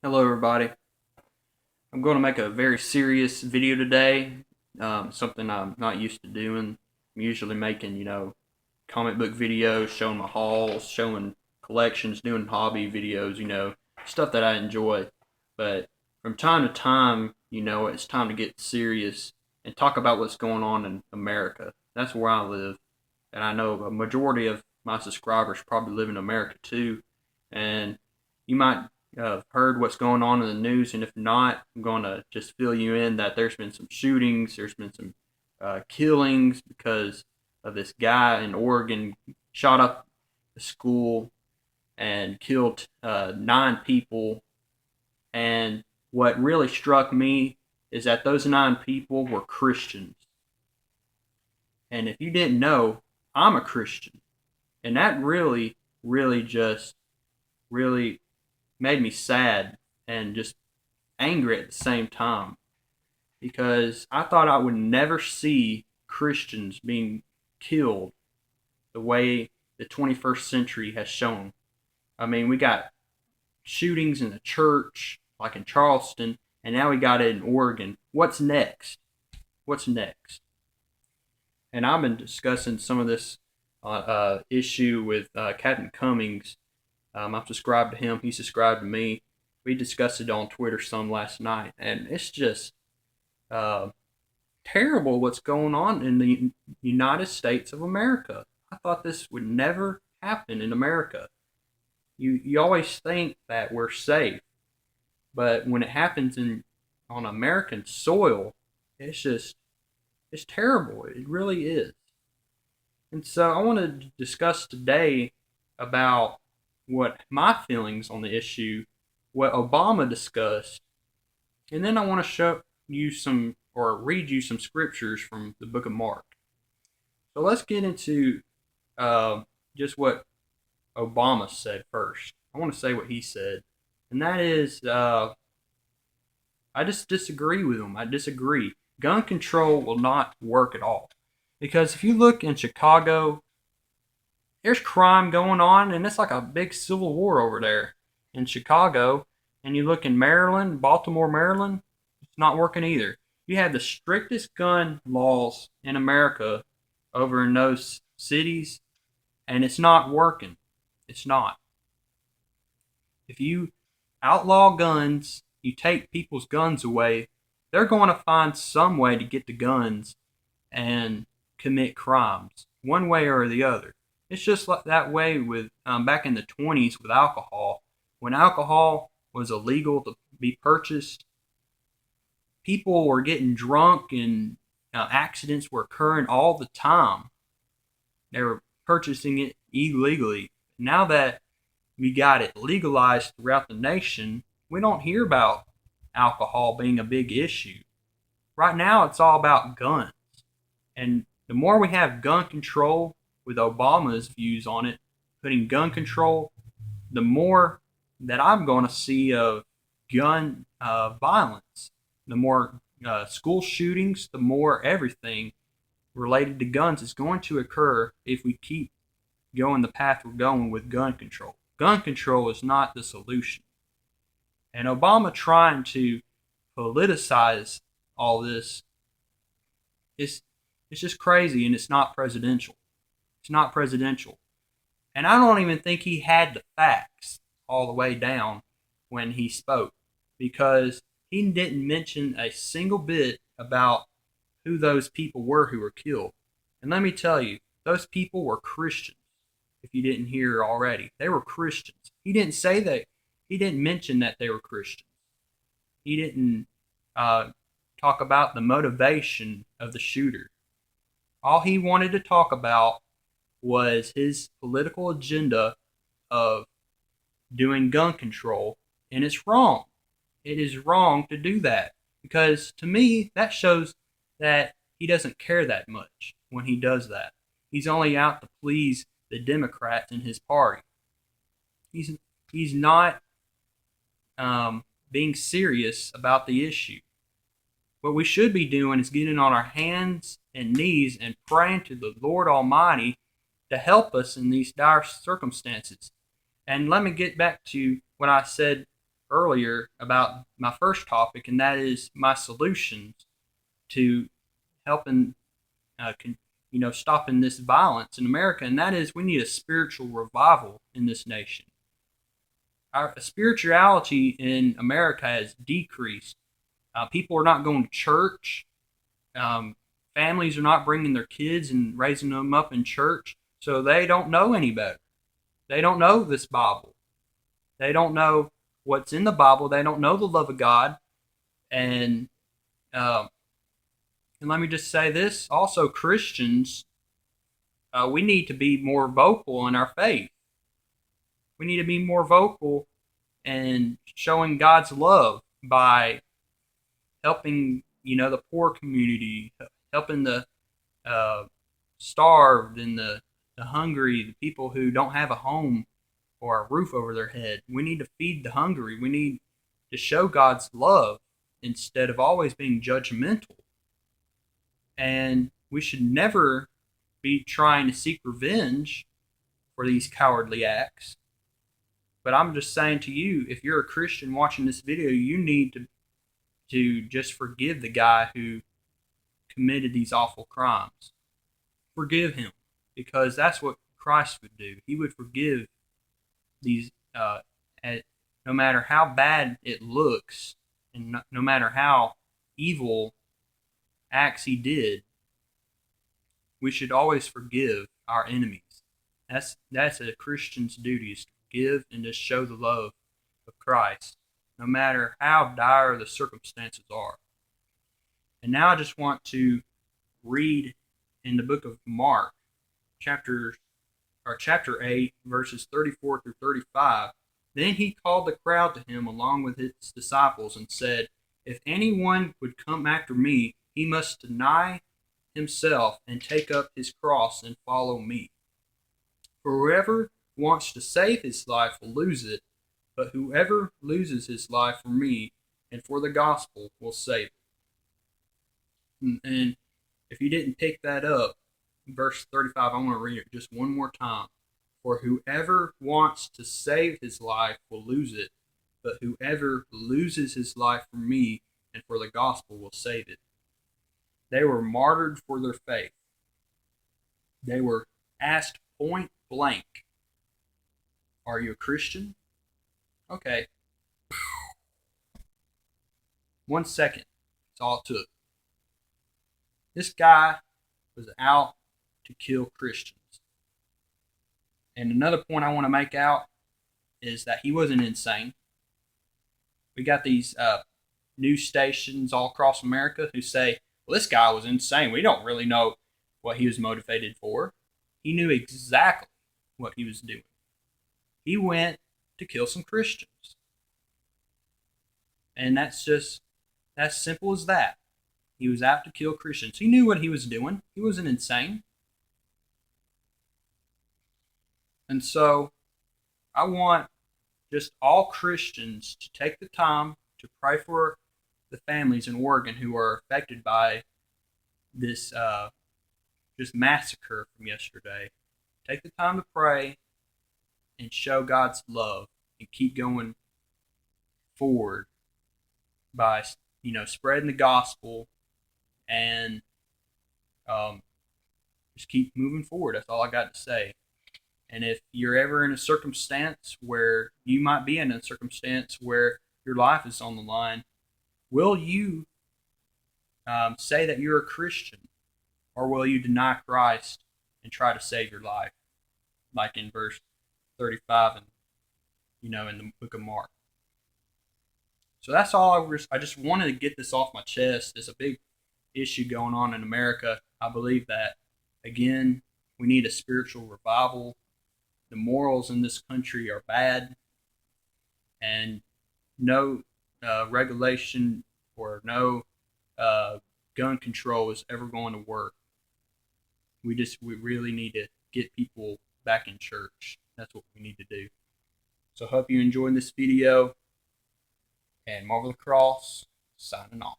Hello everybody. I'm going to make a very serious video today, something I'm not used to doing. I'm usually making, comic book videos, showing my hauls, showing collections, doing hobby videos, stuff that I enjoy. But from time to time, it's time to get serious and talk about what's going on in America. That's where I live. And I know a majority of my subscribers probably live in America too. And you might have heard what's going on in the news, and if not, I'm going to just fill you in that there's been some shootings, there's been some killings because of this guy in Oregon shot up a school and killed 9 people. And what really struck me is that those 9 people were Christians. And if you didn't know, I'm a Christian. And that really just really made me sad and just angry at the same time because I thought I would never see Christians being killed the way the 21st century has shown. I mean, we got shootings in the church, like in Charleston, and now we got it in Oregon. What's next? What's next? And I've been discussing some of this issue with Captain Cummings. I've subscribed to him. He subscribed to me. We discussed it on Twitter some last night, and it's just uh, terrible what's going on in the United States of America. I thought this would never happen in America. You always think that we're safe, but when it happens on American soil, it's terrible. It really is. And so I want to discuss today about what my feelings on the issue, what Obama discussed, and then I want to show you some or read you some scriptures from the book of Mark. So let's get into just what Obama said first. I want to say what he said, and that is, I just disagree with him. I disagree. Gun control will not work at all. Because if you look in Chicago, there's crime going on, and it's like a big civil war over there in Chicago. And you look in Maryland, Baltimore, Maryland, it's not working either. You have the strictest gun laws in America over in those cities, and it's not working. It's not. If you outlaw guns, you take people's guns away, they're going to find some way to get the guns and commit crimes, one way or the other. It's just like that way with back in the 20s with alcohol. When alcohol was illegal to be purchased, people were getting drunk and accidents were occurring all the time. They were purchasing it illegally. Now that we got it legalized throughout the nation, we don't hear about alcohol being a big issue. Right now, it's all about guns. And the more we have gun control, with Obama's views on it, putting gun control, the more that I'm going to see of gun violence, the more school shootings, the more everything related to guns is going to occur if we keep going the path we're going with gun control. Gun control is not the solution. And Obama trying to politicize all this is it's just crazy, and it's not presidential. It's not presidential. And I don't even think he had the facts all the way down when he spoke, because he didn't mention a single bit about who those people were who were killed. And let me tell you, those people were Christians. If you didn't hear already, they were Christians. He didn't say that. He didn't mention that they were Christians. He didn't talk about the motivation of the shooter. All he wanted to talk about was his political agenda of doing gun control, and it's wrong. It is wrong to do that, because to me, that shows that he doesn't care that much when he does that. He's only out to please the Democrats in his party. He's he's not being serious about the issue. What we should be doing is getting on our hands and knees and praying to the Lord Almighty to help us in these dire circumstances. And let me get back to what I said earlier about my first topic, and that is my solutions to helping, stopping this violence in America, and that is we need a spiritual revival in this nation. Our spirituality in America has decreased. People are not going to church. Um, Families are not bringing their kids and raising them up in church, so they don't know any better. They don't know this Bible. They don't know what's in the Bible. They don't know the love of God. And uh, and let me just say this: also, Christians, we need to be more vocal in our faith. We need to be more vocal and showing God's love by helping, the poor community, helping the uh, starved and the hungry, the people who don't have a home or a roof over their head. We need to feed the hungry. We need to show God's love instead of always being judgmental. And we should never be trying to seek revenge for these cowardly acts. But I'm just saying to you, if you're a Christian watching this video, you need to just forgive the guy who committed these awful crimes. Forgive him, because that's what Christ would do. He would forgive these, no matter how bad it looks, and no matter how evil acts he did. We should always forgive our enemies. That's a Christian's duty, is to forgive and to show the love of Christ, no matter how dire the circumstances are. And now I just want to read in the book of Mark, chapter 8, verses 34 through 35. Then he called the crowd to him along with his disciples and said, "If anyone would come after me, he must deny himself and take up his cross and follow me. For whoever wants to save his life will lose it, but whoever loses his life for me and for the gospel will save it." And if you didn't pick that up, verse 35, I want to read it just one more time. "For whoever wants to save his life will lose it, but whoever loses his life for me and for the gospel will save it." They were martyred for their faith. They were asked point blank, "Are you a Christian?" Okay. 1 second. That's all it took. This guy was out to kill Christians. And another point I want to make out is that he wasn't insane. We got these news stations all across America who say, "Well, this guy was insane. We don't really know what he was motivated for." He knew exactly what he was doing. He went to kill some Christians. And that's simple as that. He was out to kill Christians. He knew what he was doing. He wasn't insane. And so I want just all Christians to take the time to pray for the families in Oregon who are affected by this just massacre from yesterday. Take the time to pray and show God's love and keep going forward by spreading the gospel and just keep moving forward. That's all I got to say. And if you're ever in a circumstance where you might be in a circumstance where your life is on the line, will you say that you're a Christian, or will you deny Christ and try to save your life, like in verse 35 and in the book of Mark? So that's all I just wanted to get this off my chest. It's a big issue going on in America. I believe that, again, we need a spiritual revival. The morals in this country are bad, and no regulation or no gun control is ever going to work. We really need to get people back in church. That's what we need to do. So I hope you enjoyed this video, and Marvel the Cross signing off.